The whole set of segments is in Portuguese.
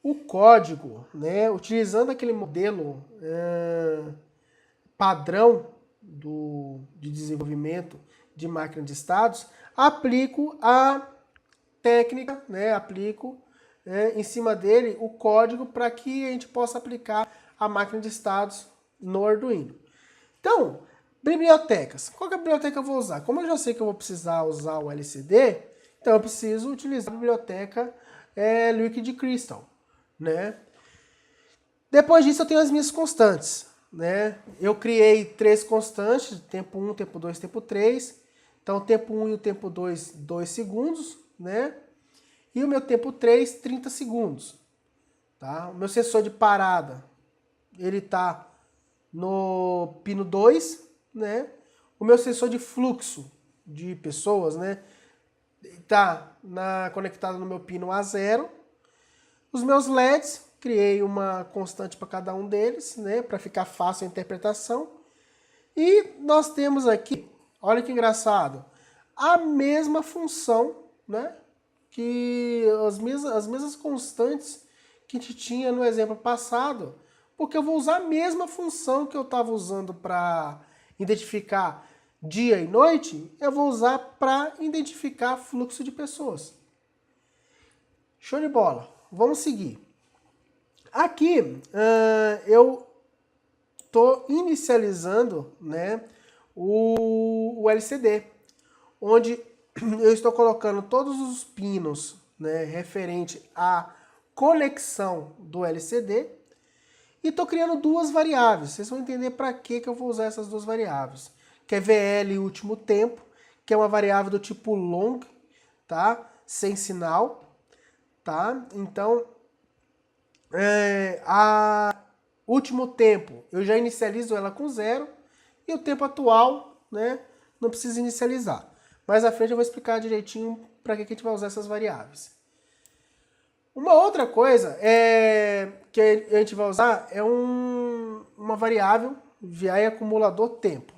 O código, né, utilizando aquele modelo padrão de desenvolvimento de máquina de estados, aplico a técnica, né, aplico em cima dele o código para que a gente possa aplicar a máquina de estados no Arduino. Então, bibliotecas. Qual que é a biblioteca eu vou usar? Como eu já sei que eu vou precisar usar o LCD, então eu preciso utilizar a biblioteca Liquid Crystal, né? Depois disso eu tenho as minhas constantes, né? Eu criei 3 constantes, tempo 1, tempo 2, tempo 3. Então, o tempo 1 e o tempo 2, 2 segundos, né? E o meu tempo 3, 30 segundos. Tá? O meu sensor de parada, ele está no pino 2, né? O meu sensor de fluxo de pessoas, né? Está conectado no meu pino A0. Os meus LEDs, criei uma constante para cada um deles, né? Para ficar fácil a interpretação. E nós temos aqui, olha que engraçado, a mesma função, né? Que as mesmas constantes que a gente tinha no exemplo passado, porque eu vou usar a mesma função que eu estava usando para identificar dia e noite, eu vou usar para identificar fluxo de pessoas. Show de bola. Vamos seguir. Aqui eu estou inicializando, né, o LCD, onde eu estou colocando todos os pinos, né, referente à conexão do LCD e estou criando 2 variáveis. Vocês vão entender para que eu vou usar essas 2 variáveis. Que é VL último tempo, que é uma variável do tipo long, tá? Sem sinal, tá? Então, a último tempo eu já inicializo ela com 0 e o tempo atual, né, não precisa inicializar. Mais à frente eu vou explicar direitinho para que a gente vai usar essas variáveis. Uma outra coisa que a gente vai usar é uma variável VI acumulador tempo.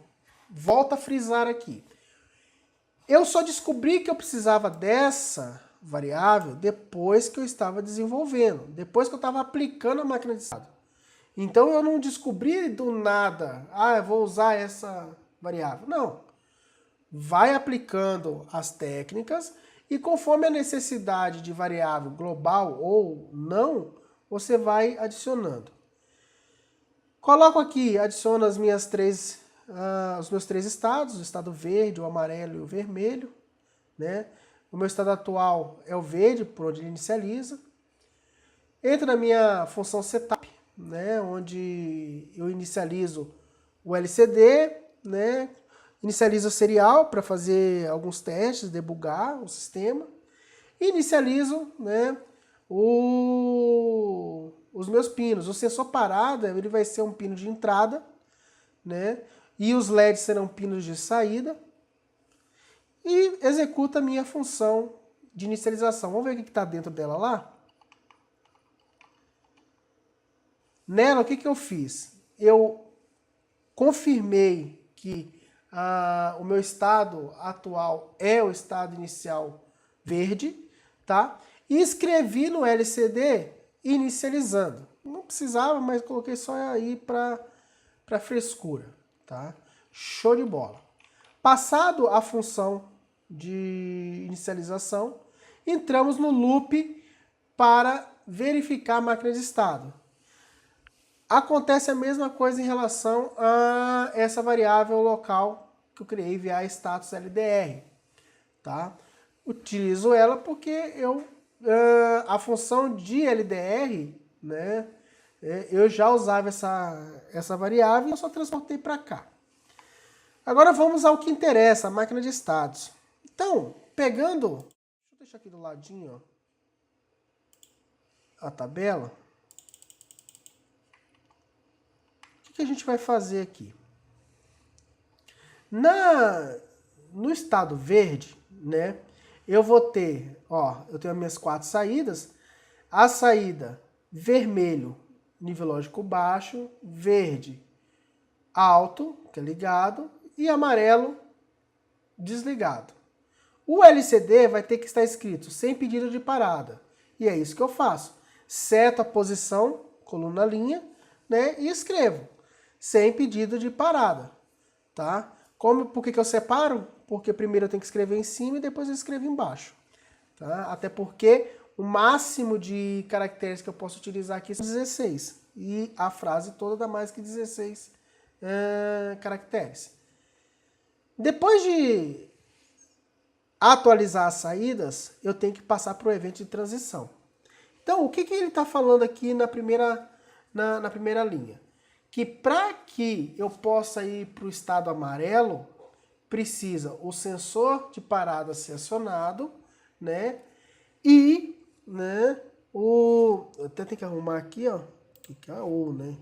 Volto a frisar aqui. Eu só descobri que eu precisava dessa variável depois que eu estava desenvolvendo, depois que eu estava aplicando a máquina de estado. Então eu não descobri do nada, eu vou usar essa variável. Não. Vai aplicando as técnicas e conforme a necessidade de variável global ou não, você vai adicionando. Coloco aqui, adiciono os meus 3 estados, o estado verde, o amarelo e o vermelho, né? O meu estado atual é o verde, por onde ele inicializa. Entro na minha função setup, né? Onde eu inicializo o LCD, né? Inicializo o serial para fazer alguns testes, debugar o sistema. E inicializo, né, os meus pinos. O sensor parada ele vai ser um pino de entrada, né, e os LEDs serão pinos de saída. E executa a minha função de inicialização. Vamos ver o que está dentro dela lá? Nela, o que eu fiz? Eu confirmei que o meu estado atual é o estado inicial verde, tá? E escrevi no LCD inicializando. Não precisava, mas coloquei só aí para frescura, tá? Show de bola. Passado a função de inicialização, entramos no loop para verificar a máquina de estado. Acontece a mesma coisa em relação a essa variável local que eu criei via status LDR, tá? Utilizo ela porque a função de LDR, né, eu já usava essa variável e eu só transportei para cá. Agora vamos ao que interessa, a máquina de estados. Então, pegando, deixa eu deixar aqui do ladinho, ó, a tabela. O que a gente vai fazer aqui? No estado verde, né, eu vou ter, eu tenho as minhas 4 saídas. A saída vermelho, nível lógico baixo, verde, alto, que é ligado, e amarelo, desligado. O LCD vai ter que estar escrito sem pedido de parada. E é isso que eu faço. seto a posição, coluna linha, né, e escrevo, sem pedido de parada, tá? Por que eu separo? Porque primeiro eu tenho que escrever em cima e depois eu escrevo embaixo, tá? Até porque o máximo de caracteres que eu posso utilizar aqui são 16, e a frase toda dá mais que 16 caracteres. Depois de atualizar as saídas, eu tenho que passar para o evento de transição. Então, o que ele está falando aqui na primeira linha? Que para que eu possa ir para o estado amarelo, precisa o sensor de parada ser acionado, né? E, né, eu até tenho que arrumar aqui, ó, que é o, né?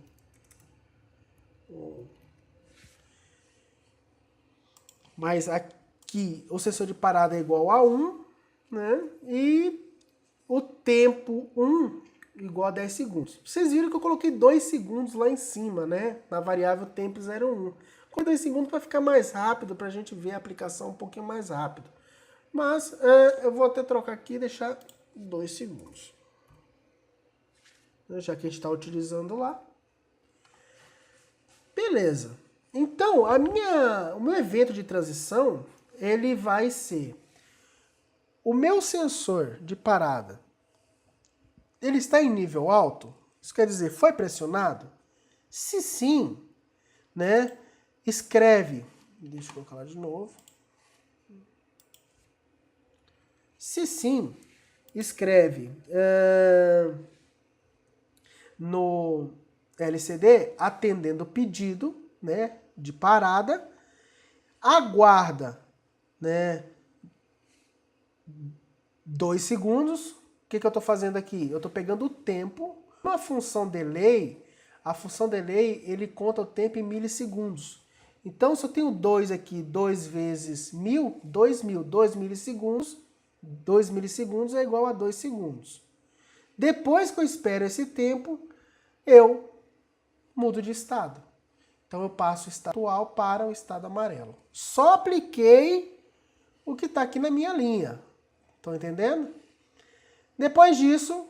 Mas aqui o sensor de parada é igual a 1, né? E o tempo 1 igual a 10 segundos. Vocês viram que eu coloquei 2 segundos lá em cima, né? Na variável tempo 01. Com 2 segundos vai ficar mais rápido para a gente ver a aplicação um pouquinho mais rápido. Mas eu vou até trocar aqui e deixar 2 segundos. Já que a gente está utilizando lá. Beleza. Então, o meu evento de transição, ele vai ser o meu sensor de parada. Ele está em nível alto? Isso quer dizer, foi pressionado? Se sim, né, escreve. Deixa eu colocar lá de novo. Se sim, escreve no LCD, atendendo o pedido, né, de parada, aguarda, né, 2 segundos. O que eu estou fazendo aqui? Eu estou pegando o tempo. A função delay, ele conta o tempo em milissegundos. Então, se eu tenho 2 aqui, 2 vezes 1000, 2000, 2 milissegundos, 2 milissegundos é igual a 2 segundos. Depois que eu espero esse tempo, eu mudo de estado. Então, eu passo o estado atual para o estado amarelo. Só apliquei o que está aqui na minha linha. Estão entendendo? Depois disso,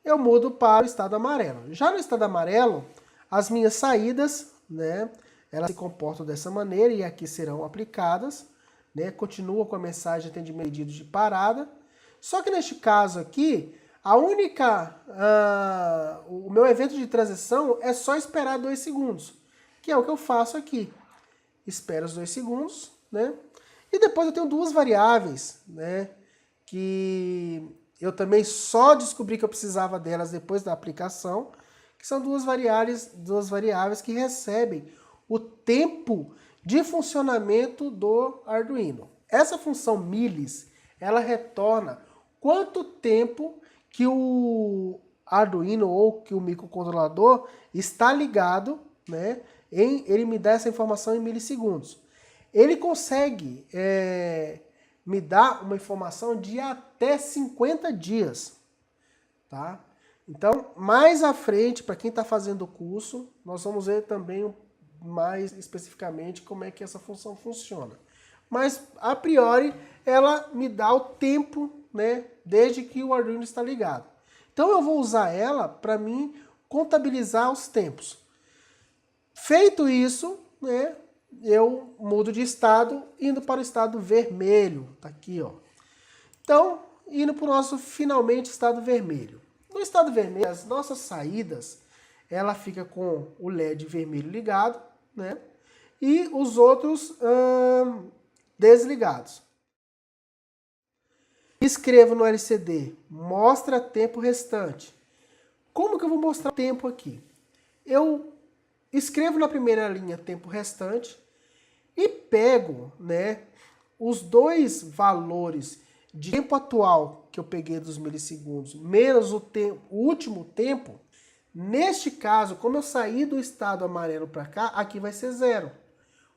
eu mudo para o estado amarelo. Já no estado amarelo, as minhas saídas, né, elas se comportam dessa maneira e aqui serão aplicadas, né, continua com a mensagem atendimento pedido de parada. Só que neste caso aqui, o meu evento de transição é só esperar 2 segundos, que é o que eu faço aqui. Espero os 2 segundos, né? E depois eu tenho 2 variáveis, né, que eu também só descobri que eu precisava delas depois da aplicação, que são 2 variáveis que recebem o tempo de funcionamento do Arduino. Essa função milis, ela retorna quanto tempo que o Arduino ou que o microcontrolador está ligado, né? Ele me dá essa informação em milissegundos. Ele consegue me dar uma informação de até 50 dias, tá? Então, mais à frente, para quem está fazendo o curso, nós vamos ver também mais especificamente como é que essa função funciona. Mas, a priori, ela me dá o tempo, né, desde que o Arduino está ligado. Então, eu vou usar ela para mim contabilizar os tempos. Feito isso, né, eu mudo de estado, indo para o estado vermelho. Tá aqui, ó. Então, indo para o nosso, finalmente, estado vermelho. No estado vermelho, as nossas saídas, ela fica com o LED vermelho ligado, né? E os outros desligados. Escrevo no LCD, mostra tempo restante. Como que eu vou mostrar tempo aqui? Eu escrevo na primeira linha tempo restante e pego, né, os 2 valores de tempo atual que eu peguei dos milissegundos, menos o último tempo. Neste caso, como eu saí do estado amarelo para cá, aqui vai ser 0.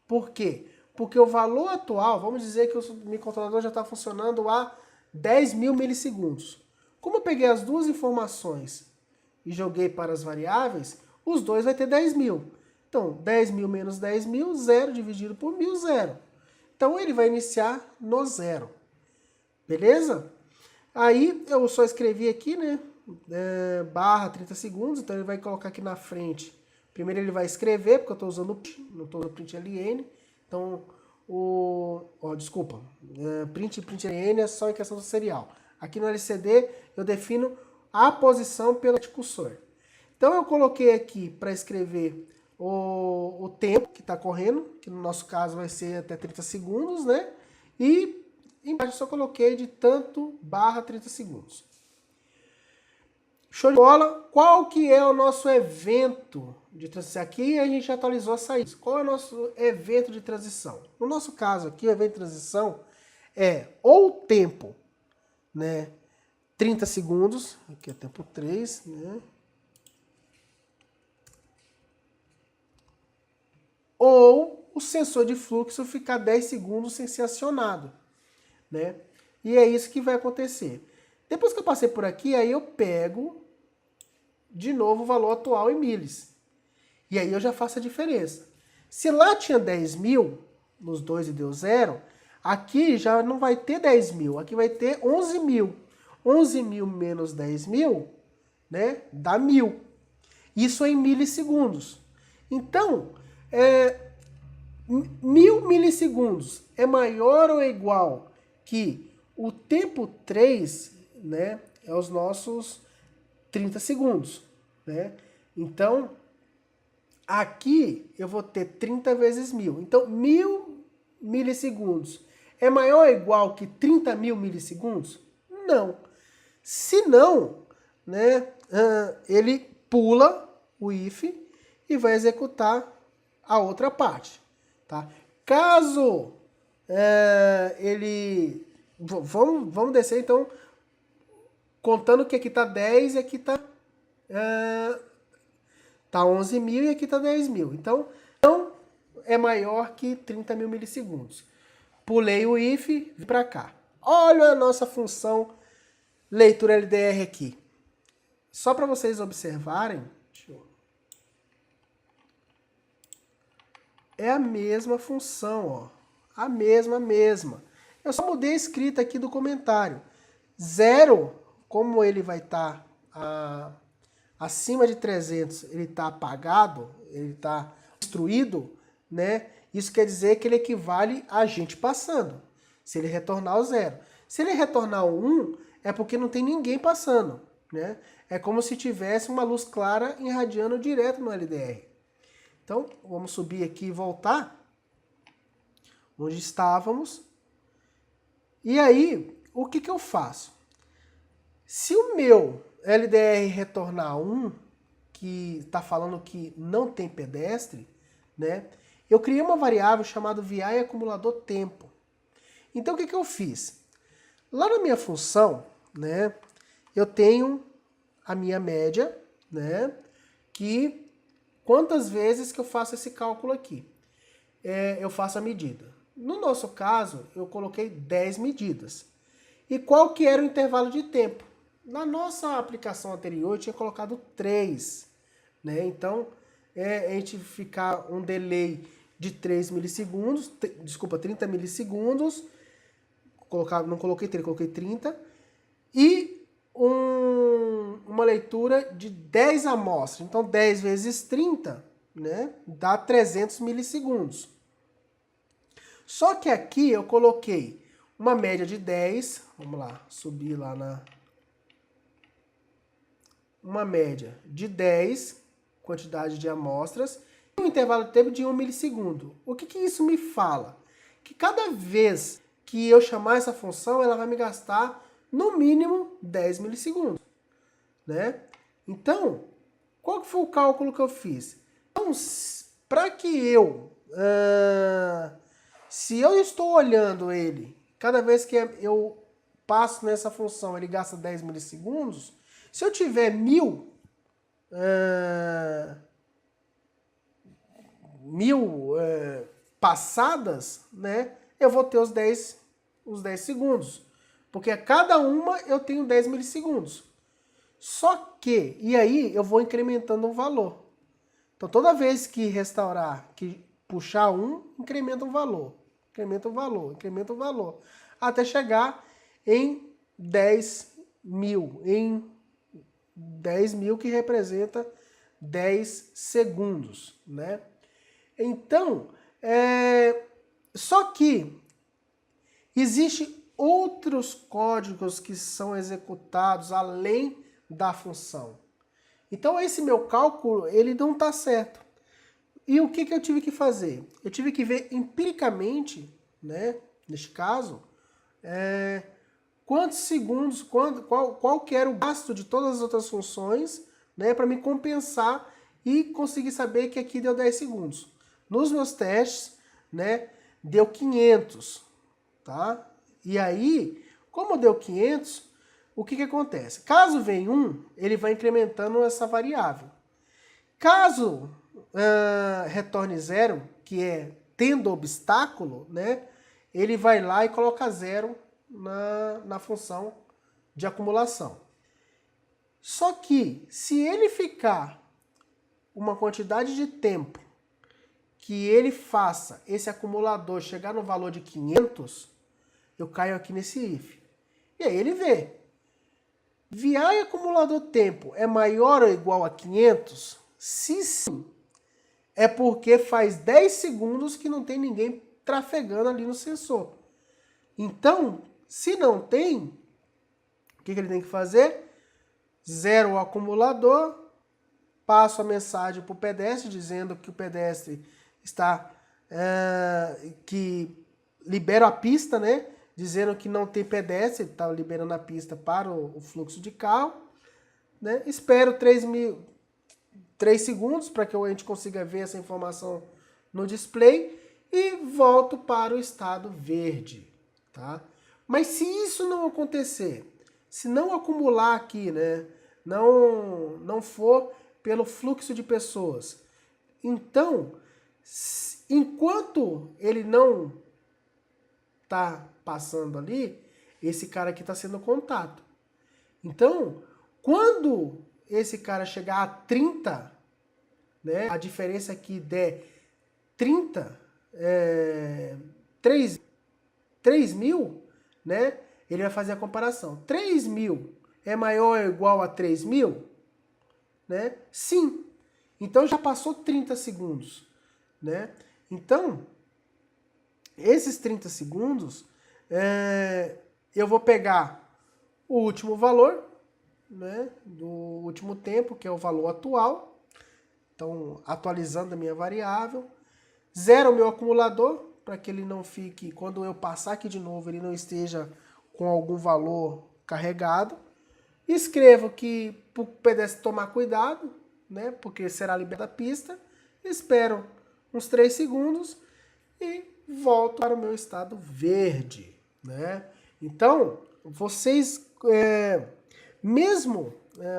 Por quê? Porque o valor atual, vamos dizer que o microcontrolador já está funcionando há 10.000 milissegundos. Como eu peguei as 2 informações e joguei para as variáveis, os 2 vai ter 10.000. Então, 10.000 menos 10.000, 0 dividido por 1.000, 0. Então, ele vai iniciar no 0. Beleza? Aí, eu só escrevi aqui, né, barra 30 segundos, então ele vai colocar aqui na frente. Primeiro ele vai escrever, porque eu estou usando não estou usando print LN. Então, print e print LN é só em questão do serial. Aqui no LCD eu defino a posição pelo cursor. Então eu coloquei aqui para escrever o tempo que está correndo, que no nosso caso vai ser até 30 segundos, né? E embaixo eu só coloquei de tanto barra 30 segundos. Show de bola! Qual que é o nosso evento de transição? Aqui a gente atualizou a saída. Qual é o nosso evento de transição? No nosso caso aqui, o evento de transição é ou o tempo, né, 30 segundos, aqui é tempo 3, né? Ou o sensor de fluxo ficar 10 segundos sem ser acionado, né? E é isso que vai acontecer. Depois que eu passei por aqui, aí eu pego de novo o valor atual em milis. E aí eu já faço a diferença. Se lá tinha 10 mil, nos dois e deu 0, aqui já não vai ter 10 mil, aqui vai ter 11 mil. 11 mil menos 10 mil, né, dá 1000. Isso é em milissegundos. Então, 1000 milissegundos é maior ou igual que o tempo 3, né, é os nossos 30 segundos, né? Então, aqui eu vou ter 30 vezes 1000. Então, 1000 milissegundos é maior ou igual que 30 mil milissegundos? Não. Se não, né, ele pula o if e vai executar a outra parte, tá? Caso ele... Vamos descer, então, contando que aqui está 10 e aqui está 11 mil e aqui está 10 mil. Então, não é maior que 30 mil milissegundos. Pulei o if, vim para cá. Olha a nossa função leitura LDR aqui. Só para vocês observarem, é a mesma função, ó. A mesma. Eu só mudei a escrita aqui do comentário. 0, como ele vai estar acima de 300, ele está apagado, ele está destruído, né? Isso quer dizer que ele equivale a gente passando, se ele retornar o 0. Se ele retornar o 1, é porque não tem ninguém passando, né? É como se tivesse uma luz clara irradiando direto no LDR. Então, vamos subir aqui e voltar onde estávamos. E aí, o que eu faço? Se o meu LDR retornar 1, que está falando que não tem pedestre, né? Eu criei uma variável chamada VI acumulador tempo. Então, o que eu fiz? Lá na minha função, né, eu tenho a minha média, né, que quantas vezes que eu faço esse cálculo aqui? Eu faço a medida. No nosso caso, eu coloquei 10 medidas. E qual que era o intervalo de tempo? Na nossa aplicação anterior, eu tinha colocado 3. Né? Então, a gente ficar um delay de 3 milissegundos, desculpa, 30 milissegundos, não coloquei 3, coloquei 30, e uma leitura de 10 amostras. Então, 10 vezes 30, né, dá 300 milissegundos. Só que aqui eu coloquei uma média de 10, vamos lá, subir lá uma média de 10, quantidade de amostras, e um intervalo de tempo de 1 milissegundo. O que isso me fala? Que cada vez que eu chamar essa função, ela vai me gastar no mínimo 10 milissegundos. Né? Então, qual que foi o cálculo que eu fiz? Então, para que se eu estou olhando ele, cada vez que eu passo nessa função, ele gasta 10 milissegundos, se eu tiver 1000 passadas, né, eu vou ter os 10 segundos. Porque a cada uma eu tenho 10 milissegundos. Só que, e aí eu vou incrementando o valor. Então toda vez que restaurar, que puxar incrementa o valor. Incrementa o valor. Até chegar em 10 mil, em 10.000, que representa 10 segundos, né? Então, só que existem outros códigos que são executados além da função. Então, esse meu cálculo, ele não está certo. E o que eu tive que fazer? Eu tive que ver empiricamente, né, neste caso, quantos segundos, qual que era o gasto de todas as outras funções, né, para me compensar e conseguir saber que aqui deu 10 segundos. Nos meus testes, né, deu 500, tá? E aí, como deu 500, o que acontece? Caso venha 1, ele vai incrementando essa variável. Caso retorne 0, que é tendo obstáculo, né, ele vai lá e coloca 0 na função de acumulação. Só que, se ele ficar uma quantidade de tempo que ele faça esse acumulador chegar no valor de 500, eu caio aqui nesse if. E aí ele vê. VI acumulador tempo é maior ou igual a 500? Se sim, é porque faz 10 segundos que não tem ninguém trafegando ali no sensor. Então, se não tem, o que ele tem que fazer? Zero o acumulador, passo a mensagem para o pedestre dizendo que o pedestre está, que libera a pista, né? Dizendo que não tem pedestre, está liberando a pista para o fluxo de carro, né? Espero 3 segundos para que a gente consiga ver essa informação no display e volto para o estado verde, tá? Mas se isso não acontecer, se não acumular aqui, né, não for pelo fluxo de pessoas, então, enquanto ele não está passando ali, esse cara aqui está sendo contato. Então, quando esse cara chegar a 30, né, a diferença aqui der 30, 3.000, né, ele vai fazer a comparação. 3.000 é maior ou igual a 3.000? Né? Sim. Então já passou 30 segundos. Né? Então, esses 30 segundos, eu vou pegar o último valor, né, do último tempo, que é o valor atual. Então, atualizando a minha variável. Zero o meu acumulador, para que ele não fique, quando eu passar aqui de novo, ele não esteja com algum valor carregado. Escrevo que para o pedestre tomar cuidado, né, porque será liberada a pista. Espero uns 3 segundos e volto para o meu estado verde, né? Então, vocês,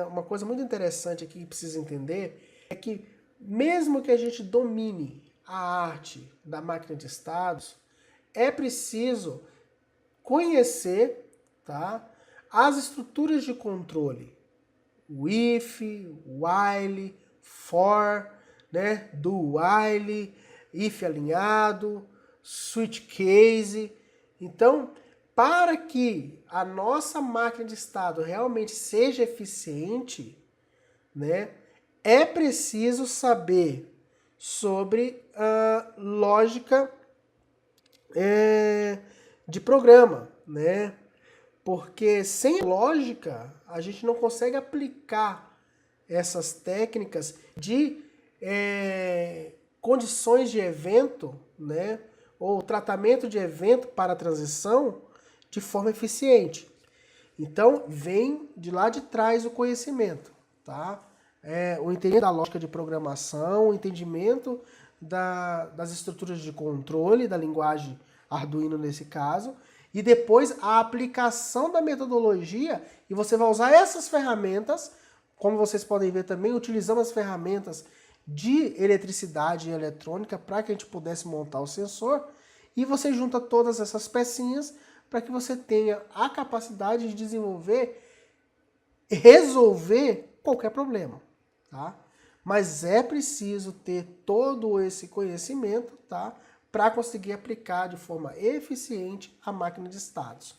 uma coisa muito interessante aqui que precisa entender é que mesmo que a gente domine a arte da máquina de estados, é preciso conhecer, tá, as estruturas de controle, o if, while, for, né, do while, if alinhado, switch case. Então, para que a nossa máquina de estado realmente seja eficiente, né, é preciso saber sobre a lógica de programa, né? Porque sem lógica a gente não consegue aplicar essas técnicas de condições de evento, né? Ou tratamento de evento para a transição de forma eficiente. Então, vem de lá de trás o conhecimento, tá? O entendimento da lógica de programação, o entendimento das estruturas de controle, da linguagem Arduino nesse caso, e depois a aplicação da metodologia, e você vai usar essas ferramentas, como vocês podem ver também, utilizamos as ferramentas de eletricidade e eletrônica para que a gente pudesse montar o sensor, e você junta todas essas pecinhas para que você tenha a capacidade de desenvolver, resolver qualquer problema, tá? Mas é preciso ter todo esse conhecimento, tá, para conseguir aplicar de forma eficiente a máquina de estados.